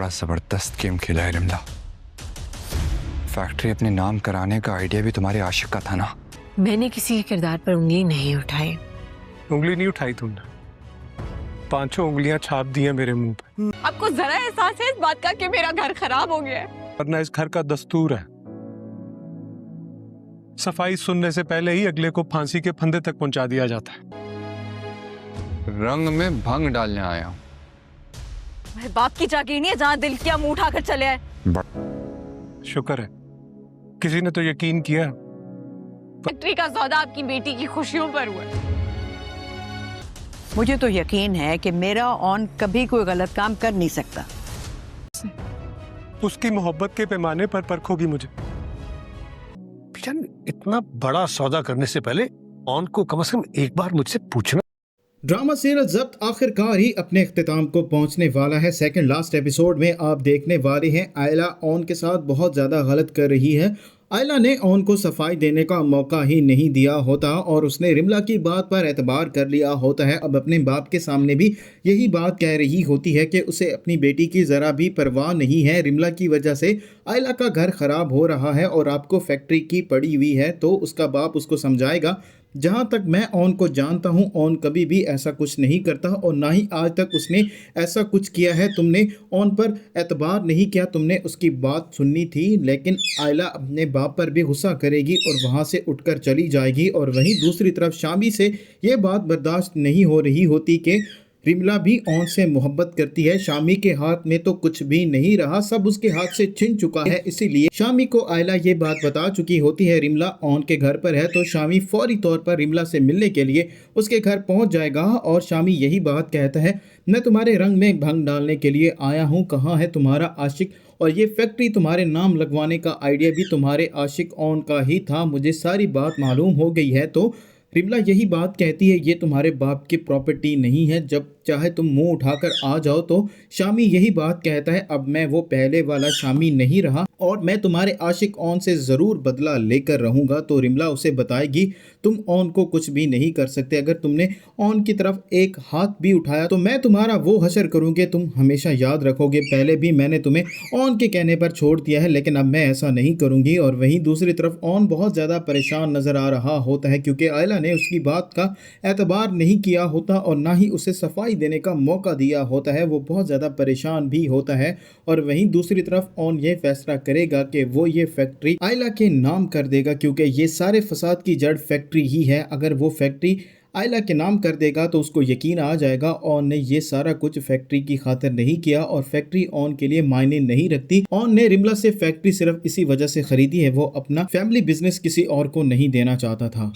बड़ा जबरदस्त गेम खेला है रिमला। फैक्ट्री अपने नाम कराने का आइडिया भी तुम्हारे आशिक का था ना? मैंने किसी के किरदार पर उंगली नहीं उठाई। उंगली नहीं उठाई तुमने, 5 उंगलियां छाप दी हैं मेरे मुंह पे। आपको जरा एहसास है इस बात का कि मेरा घर खराब हो गया है? वरना इस घर का दस्तूर है, सफाई सुनने से पहले ही अगले को फांसी के फंदे तक पहुंचा दिया जाता है। रंग में भंग डालने आया हूं। मेरे बाप की जागीर नहीं है जहाँ दिल किया मुंह उठाकर चले आए। शुक्र है किसी ने तो यकीन किया। फैक्ट्री का सौदा आपकी बेटी की खुशियों पर हुआ है। मुझे तो यकीन है कि मेरा ऑन कभी कोई गलत काम कर नहीं सकता। उसकी मोहब्बत के पैमाने पर परखोगी मुझे। इतना बड़ा सौदा करने से पहले ऑन को कम से कम एक बार मुझसे पूछना। ड्रामा सीरियल ज़ब्त आखिरकार ही अपने इख्तिताम को पहुंचने वाला है। सेकंड लास्ट एपिसोड में आप देखने वाले हैं आयला ऑन के साथ बहुत ज़्यादा गलत कर रही है। आयला ने ऑन को सफाई देने का मौका ही नहीं दिया होता और उसने रिमला की बात पर एतबार कर लिया होता है। अब अपने बाप के सामने भी यही बात कह रही होती है कि उसे अपनी बेटी की ज़रा भी परवाह नहीं है। रिमला की वजह से आयला का घर ख़राब हो रहा है और आपको फैक्ट्री की पड़ी हुई है, तो उसका बाप उसको समझाएगा। जहाँ तक मैं ऑन को जानता हूँ, ऑन कभी भी ऐसा कुछ नहीं करता और ना ही आज तक उसने ऐसा कुछ किया है। तुमने ऑन पर एतबार नहीं किया, तुमने उसकी बात सुननी थी। लेकिन आयला अपने बाप पर भी गुस्सा करेगी और वहाँ से उठकर चली जाएगी। और वहीं दूसरी तरफ शामी से ये बात बर्दाश्त नहीं हो रही होती कि रिमला भी ऑन से मोहब्बत करती है। शामी के हाथ में तो कुछ भी नहीं रहा, सब उसके हाथ से छिन चुका है। इसीलिए शामी को आयला ये बात बता चुकी होती है रिमला ऑन के घर पर है, तो शामी फौरी तौर पर रिमला से मिलने के लिए उसके घर पहुंच जाएगा। और शामी यही बात कहता है, मैं तुम्हारे रंग में भंग डालने के लिए आया हूँ, कहाँ है तुम्हारा आशिक? और ये फैक्ट्री तुम्हारे नाम लगवाने का आइडिया भी तुम्हारे आशिक ऑन का ही था, मुझे सारी बात मालूम हो गई है। तो रिमला यही बात कहती है, ये तुम्हारे बाप की प्रॉपर्टी नहीं है, जब चाहे तुम मुंह उठाकर आ जाओ। तो शामी यही बात कहता है, अब मैं वो पहले वाला शामी नहीं रहा और मैं तुम्हारे आशिक ऑन से ज़रूर बदला लेकर रहूँगा। तो रिमला उसे बताएगी, तुम ऑन को कुछ भी नहीं कर सकते, अगर तुमने ऑन की तरफ एक हाथ भी उठाया तो मैं तुम्हारा वो हशर करूँगी, तुम हमेशा याद रखोगे। पहले भी मैंने तुम्हें ऑन के कहने पर छोड़ दिया है, लेकिन अब मैं ऐसा नहीं करूँगी। और वहीं दूसरी तरफ ऑन बहुत ज़्यादा परेशान नज़र आ रहा होता है, क्योंकि आयला ने उसकी बात का एतबार नहीं किया होता और ना ही उसे सफाई देने का मौका दिया होता है। वो बहुत ज़्यादा परेशान भी होता है। और वहीं दूसरी तरफ ऑन ये फैसला करेगा कि वो ये फैक्ट्री आयला के नाम कर देगा, क्योंकि ये सारे फसाद की जड़ फैक्ट्री ही है। अगर वो फैक्ट्री आयला के नाम कर देगा तो उसको यकीन आ जाएगा ऑन ने ये सारा कुछ फैक्ट्री की खातिर नहीं किया और फैक्ट्री ऑन के लिए मायने नहीं रखती। ऑन ने रिमला से फैक्ट्री सिर्फ इसी वजह से खरीदी है, वो अपना फैमिली बिजनेस किसी और को नहीं देना चाहता था।